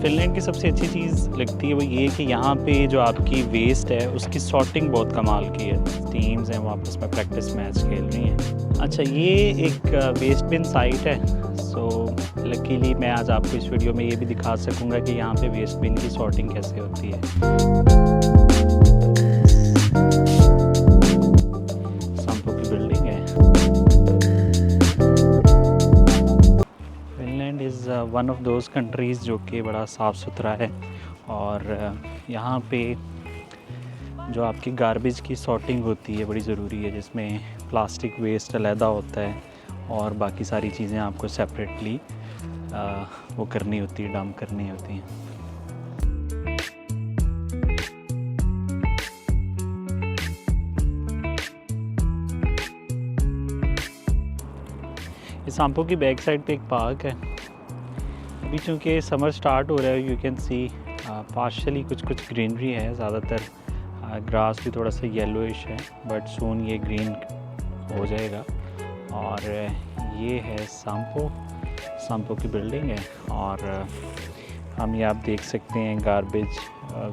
Finland की सबसे अच्छी चीज़ लगती है वो ये कि यहाँ पे जो आपकी वेस्ट है उसकी सॉर्टिंग बहुत कमाल की है। टीम्स हैं वो आपस में प्रैक्टिस मैच खेल रही हैं। अच्छा, ये एक वेस्ट बिन साइट है। सो लकीली मैं आज आपको इस वीडियो में ये भी दिखा सकूँगा कि यहाँ पे वेस्ट बिन की सॉर्टिंग कैसे होती है। संपो की बिल्डिंग है। Finland is one of those countries जो कि बड़ा साफ़ सुथरा है और यहाँ पे जो आपकी गार्बेज की सॉर्टिंग होती है बड़ी ज़रूरी है, जिसमें प्लास्टिक वेस्ट अलहदा होता है और बाकी सारी चीज़ें आपको सेपरेटली वो करनी होती है, डंप करनी होती हैं। इस सांपो की बैक साइड पे एक पार्क है। अभी चूँकि समर स्टार्ट हो रहा है, यू कैन सी पार्शली कुछ ग्रीनरी है, ज़्यादातर ग्रास भी थोड़ा सा येलोइश है, बट सून ये ग्रीन हो जाएगा। और ये है सांपो की बिल्डिंग है और हम ये आप देख सकते हैं गार्बेज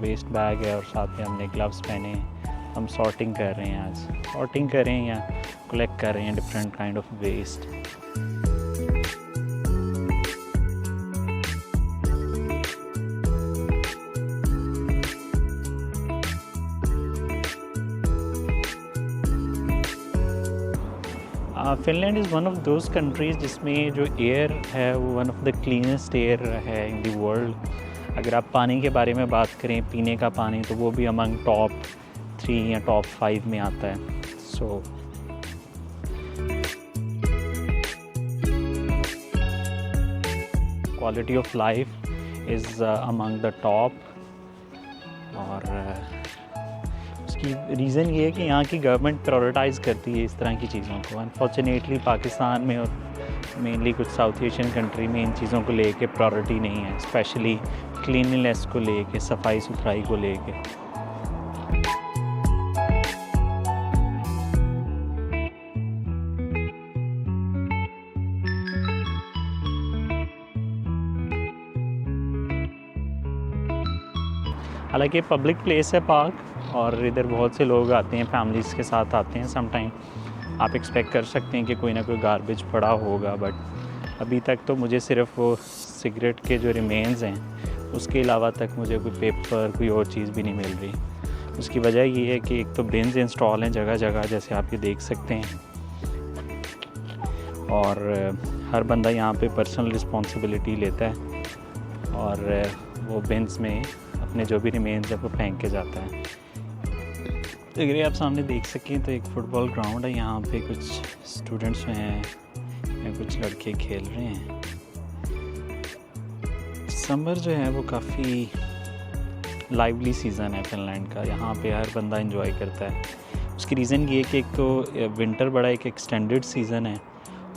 वेस्ट बैग है और साथ में हमने ग्लव्स पहने हैं। हम सॉर्टिंग कर रहे हैं, आज सॉर्टिंग कर रहे हैं या कलेक्ट कर रहे हैं different kind of waste. Finland is one of those countries जिसमें जो एयर है वो one of the cleanest air है इन द वर्ल्ड। अगर आप पानी के बारे में बात करें, पीने का पानी, तो वो भी अमंग टॉप 3 या टॉप 5 में आता है। So quality of life is among the top. और उसकी रीज़न ये है कि यहाँ की गवर्नमेंट प्रायोरिटाइज़ करती है इस तरह की चीज़ों को। अनफॉर्चुनेटली पाकिस्तान में और मेनली कुछ साउथ एशियन कंट्री में इन चीज़ों को लेके प्रायोरिटी नहीं है, स्पेशली क्लीनलीनेस को लेके, सफाई सुथराई को लेके। हालांकि पब्लिक प्लेस है पार्क और इधर बहुत से लोग आते हैं, फैमिलीज़ के साथ आते हैं। सम टाइम आप एक्सपेक्ट कर सकते हैं कि कोई ना कोई गार्बेज पड़ा होगा, बट अभी तक तो मुझे सिर्फ वो सिगरेट के जो रिमेन्स हैं उसके अलावा तक मुझे कोई पेपर, कोई और चीज़ भी नहीं मिल रही। उसकी वजह ये है कि एक तो बिन्स इंस्टॉल हैं जगह जगह, जैसे आप ये देख सकते हैं, और हर बंदा यहाँ पे पर्सनल रिस्पॉन्सिबिलिटी लेता है और वो बिन्स में अपने जो भी रिमेन्स है वो फेंक के जाता है। तो अगर आप सामने देख सकें तो एक फुटबॉल ग्राउंड है, यहाँ पे कुछ स्टूडेंट्स हैं या कुछ लड़के खेल रहे हैं। समर जो है वो काफ़ी लाइवली सीज़न है फिनलैंड का, यहाँ पे हर बंदा एंजॉय करता है। उसकी रीज़न ये है कि एक तो विंटर बड़ा एक एक्सटेंडेड सीज़न है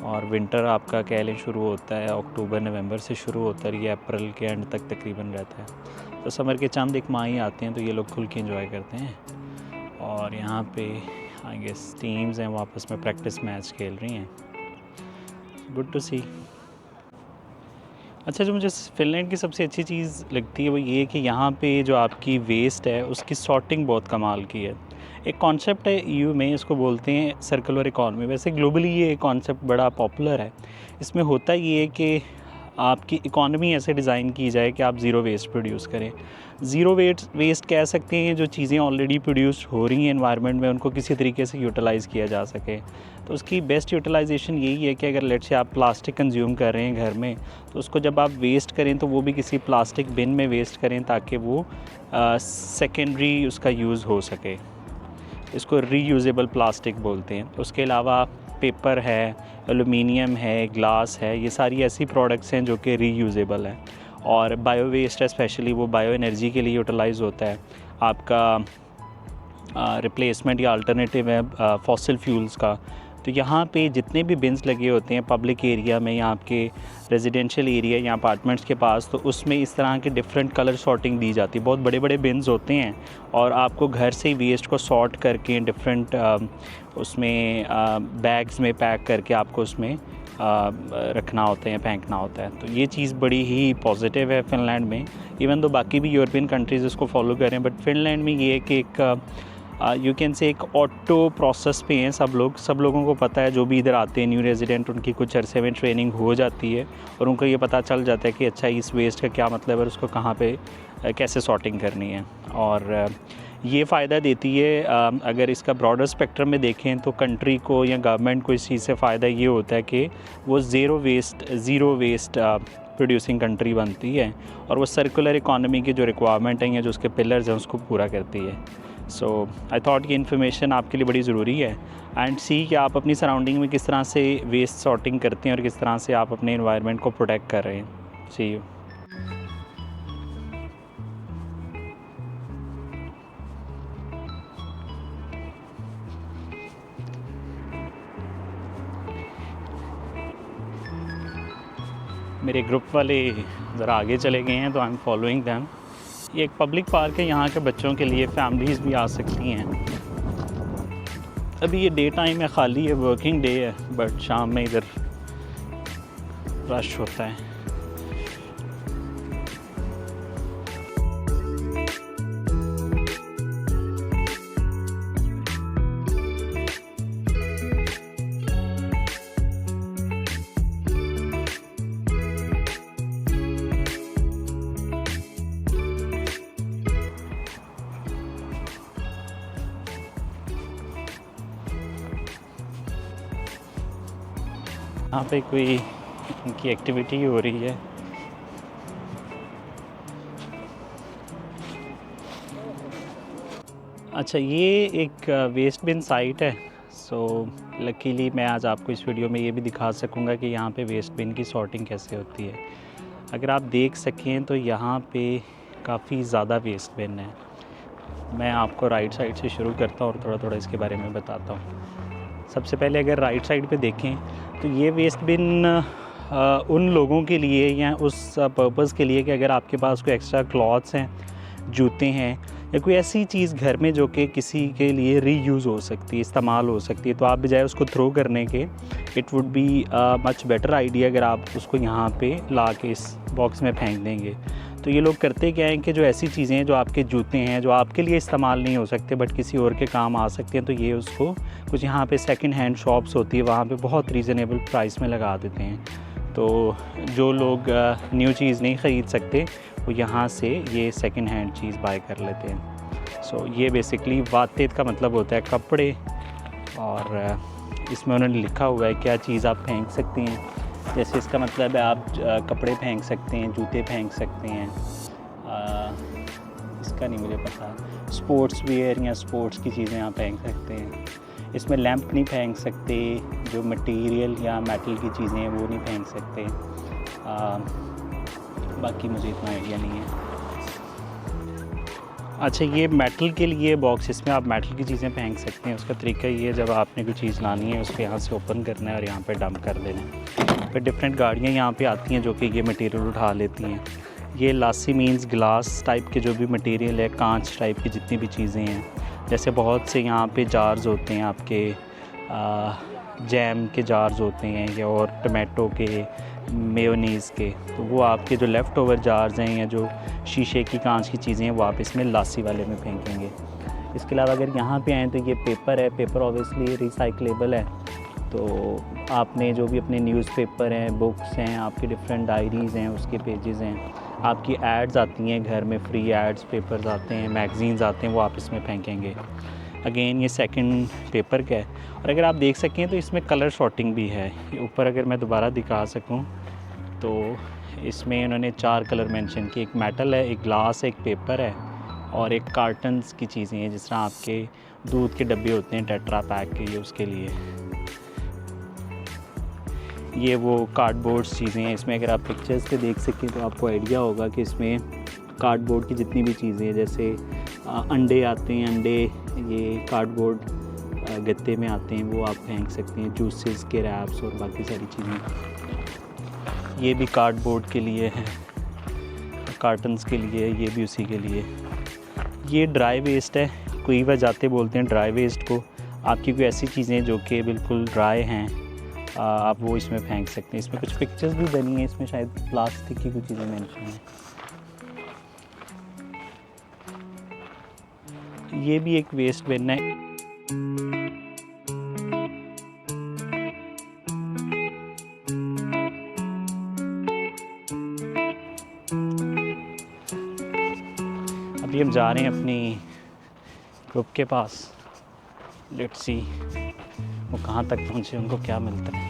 और विंटर आपका कह लें शुरू होता है अक्टूबर नवंबर से शुरू होता है, ये अप्रैल के एंड तक तकरीबन रहता है। तो समर के चंद एक माह ही आते हैं तो ये लोग खुल के एंजॉय करते हैं। और यहाँ पे आई गेस टीम्स हैं वो आपस में प्रैक्टिस मैच खेल रही हैं। गुड टू सी। अच्छा, जो मुझे फिनलैंड की सबसे अच्छी चीज़ लगती है वो ये कि यहाँ पे जो आपकी वेस्ट है उसकी सॉर्टिंग बहुत कमाल की है। एक कॉन्सेप्ट है ईयू में, इसको बोलते हैं सर्कुलर इकॉनमी। वैसे ग्लोबली ये कॉन्सेप्ट बड़ा पॉपुलर है। इसमें होता ये है कि आपकी इकॉनमी ऐसे डिज़ाइन की जाए कि आप ज़ीरो वेस्ट प्रोड्यूस करें। ज़ीरो वेस्ट कह सकते हैं जो चीज़ें ऑलरेडी प्रोड्यूस हो रही हैं एनवायरनमेंट में, उनको किसी तरीके से यूटिलाइज़ किया जा सके। तो उसकी बेस्ट यूटिलाइजेशन यही है कि अगर लेट्स से आप प्लास्टिक कंज्यूम कर रहे हैं घर में, तो उसको जब आप वेस्ट करें तो वो भी किसी प्लास्टिक बिन में वेस्ट करें ताकि वो सेकेंडरी उसका यूज़ हो सके। इसको रीयूजेबल प्लास्टिक बोलते हैं। उसके अलावा पेपर है, एलुमिनियम है, ग्लास है, ये सारी ऐसी प्रोडक्ट्स हैं जो कि रीयूजेबल हैं। और बायो वेस्ट है, स्पेशली वो बायो एनर्जी के लिए यूटिलाइज़ होता है। आपका रिप्लेसमेंट या अल्टरनेटिव है फॉसिल फ्यूल्स का। तो यहाँ पे जितने भी बिन्स लगे होते हैं पब्लिक एरिया में या आपके रेजिडेंशियल एरिया या अपार्टमेंट्स के पास, तो उसमें इस तरह के डिफरेंट कलर सॉर्टिंग दी जाती है। बहुत बड़े बड़े बिन्स होते हैं और आपको घर से ही वेस्ट को सॉर्ट करके डिफरेंट उसमें बैग्स में पैक करके आपको उसमें रखना होता है या फेंकना होता है। तो ये चीज़ बड़ी ही पॉजिटिव है फ़िनलैंड में, इवन दो बाकी भी यूरोपियन कंट्रीज़ इसको फॉलो कर रहे हैं, बट फ़िनलैंड में ये है कि एक यू कैन से एक ऑटो प्रोसेस पे हैं सब लोगों को पता है, जो भी इधर आते हैं न्यू रेजिडेंट, उनकी कुछ अरसे में ट्रेनिंग हो जाती है और उनको ये पता चल जाता है कि अच्छा इस वेस्ट का क्या मतलब है, उसको कहाँ पे कैसे सॉर्टिंग करनी है। और ये फ़ायदा देती है, अगर इसका ब्रॉडर स्पेक्ट्रम में देखें तो कंट्री को या गवर्नमेंट को इस चीज़ से फ़ायदा ये होता है कि वो ज़ीरो वेस्ट प्रोड्यूसिंग कंट्री बनती है और वो सर्कुलर इकॉनमी की जो रिक्वायरमेंट है या जो उसके पिलर्स हैं उसको पूरा करती है। सो आई थॉट ये इन्फॉर्मेशन आपके लिए बड़ी ज़रूरी है, एंड सी कि आप अपनी सराउंडिंग में किस तरह से वेस्ट सॉर्टिंग करते हैं और किस तरह से आप अपने एनवायरनमेंट को प्रोटेक्ट कर रहे हैं। सी यू। मेरे ग्रुप वाले ज़रा आगे चले गए हैं तो आई एम फॉलोइंग दैम। ये एक पब्लिक पार्क है, यहाँ के बच्चों के लिए फैमिलीज़ भी आ सकती हैं। अभी ये डे टाइम है, खाली है, वर्किंग डे है, बट शाम में इधर रश होता है। यहाँ पे कोई इनकी एक्टिविटी हो रही है। अच्छा, ये एक वेस्ट बिन साइट है। सो लकीली मैं आज आपको इस वीडियो में ये भी दिखा सकूँगा कि यहाँ पे वेस्ट बिन की सॉर्टिंग कैसे होती है। अगर आप देख सकें तो यहाँ पे काफ़ी ज़्यादा वेस्ट बिन है। मैं आपको राइट साइड से शुरू करता हूँ और थोड़ा थोड़ा इसके बारे में बताता हूँ। सबसे पहले अगर राइट साइड पे देखें तो ये वेस्ट बिन उन लोगों के लिए या उस पर्पज़ के लिए कि अगर आपके पास कोई एक्स्ट्रा क्लॉथ्स हैं, जूते हैं या कोई ऐसी चीज़ घर में जो कि किसी के लिए रीयूज़ हो सकती है, इस्तेमाल हो सकती है, तो आप बजाय उसको थ्रो करने के it would be much better idea अगर आप उसको यहाँ पे ला के इस बॉक्स में फेंक देंगे। तो ये लोग करते क्या हैं कि जो ऐसी चीज़ें हैं, जो आपके जूते हैं जो आपके लिए इस्तेमाल नहीं हो सकते बट किसी और के काम आ सकते हैं, तो ये उसको कुछ यहाँ पे सेकंड हैंड शॉप्स होती है, वहाँ पे बहुत रीज़नेबल प्राइस में लगा देते हैं। तो जो लोग न्यू चीज़ नहीं ख़रीद सकते वो यहाँ से ये सेकंड हैंड चीज़ बाय कर लेते हैं। सो ये बेसिकली वातेद का मतलब होता है कपड़े, और इसमें उन्होंने लिखा हुआ है क्या चीज़ आप फेंक सकते हैं। जैसे इसका मतलब है आप कपड़े फेंक सकते हैं, जूते फेंक सकते हैं, इसका नहीं मुझे पता, स्पोर्ट्स वियर या स्पोर्ट्स की चीज़ें आप फेंक सकते हैं। इसमें लैंप नहीं फेंक सकते, जो मटेरियल या मेटल की चीज़ें हैं वो नहीं फेंक सकते। बाकी मुझे इतना आइडिया नहीं है। अच्छा, ये मेटल के लिए बॉक्स, इसमें आप मेटल की चीज़ें फेंक सकते हैं। उसका तरीका ये है, जब आपने कोई चीज़ लानी है उसको यहाँ से ओपन करना है और यहाँ पे डंप कर देना है। फिर डिफरेंट गाड़ियाँ यहाँ पे आती हैं जो कि ये मटेरियल उठा लेती हैं। ये लासी मीन्स ग्लास टाइप के जो भी मटेरियल है, कांच टाइप की जितनी भी चीज़ें हैं, जैसे बहुत से यहाँ पे जार्स होते हैं आपके जैम के जार्स होते हैं या और टमाटो के, मेयोनीज़ के, तो वो आपके जो लेफ़्ट ओवर जार्स हैं या जो शीशे की कांच की चीज़ें हैं वो आप इसमें लासी वाले में फेंकेंगे। इसके अलावा अगर यहाँ पे आएँ तो ये पेपर है, पेपर ऑब्वियसली रिसाइक्लेबल है। तो आपने जो भी अपने न्यूज़पेपर हैं, बुक्स हैं, आपकी डिफरेंट डायरीज़ हैं, उसके पेजेस हैं, आपकी एड्स आती हैं घर में, फ्री एड्स, पेपर्स आते हैं, मैगज़ीन्स आते हैं, वो आप इसमें फेंकेंगे। अगेन ये सेकंड पेपर का है। और अगर आप देख सकें तो इसमें कलर शॉर्टिंग भी है। ऊपर अगर मैं दोबारा दिखा सकूं तो इसमें उन्होंने 4 कलर मेंशन किए, एक मेटल है, एक ग्लास है, एक पेपर है और एक कार्टन्स की चीज़ें हैं, जिस तरह आपके दूध के डब्बे होते हैं टेट्रा पैक के, ये उसके लिए। ये वो कार्डबोर्ड चीज़ें हैं। इसमें अगर आप पिक्चर्स पे देख सकें तो आपको आइडिया होगा कि इसमें कार्डबोर्ड की जितनी भी चीज़ें हैं, जैसे अंडे आते हैं, अंडे ये कार्डबोर्ड गत्ते में आते हैं, वो आप फेंक सकते हैं, जूसेस के रैप्स और बाकी सारी चीज़ें। ये भी कार्डबोर्ड के लिए है, कार्टन्स के लिए, ये भी उसी के लिए। ये ड्राई वेस्ट है, कोई वह जाते बोलते हैं ड्राई वेस्ट को। आपकी कोई ऐसी चीज़ें जो कि बिल्कुल ड्राई हैं आप वो इसमें फेंक सकते हैं। इसमें कुछ पिक्चर्स भी बनी हैं, इसमें शायद प्लास्टिक की कुछ चीज़ें मेंशन हैं। ये भी एक वेस्ट बिन है। अभी हम जा रहे हैं अपनी ग्रुप के पास, लेट्स सी वो कहाँ तक पहुँचे, उनको क्या मिलता है।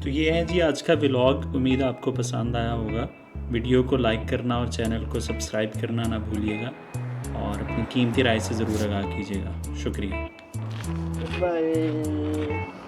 तो ये है जी आज का व्लॉग। उम्मीद है आपको पसंद आया होगा। वीडियो को लाइक करना और चैनल को सब्सक्राइब करना ना भूलिएगा, और अपनी कीमती राय से ज़रूर आगाह कीजिएगा। शुक्रिया। बाय।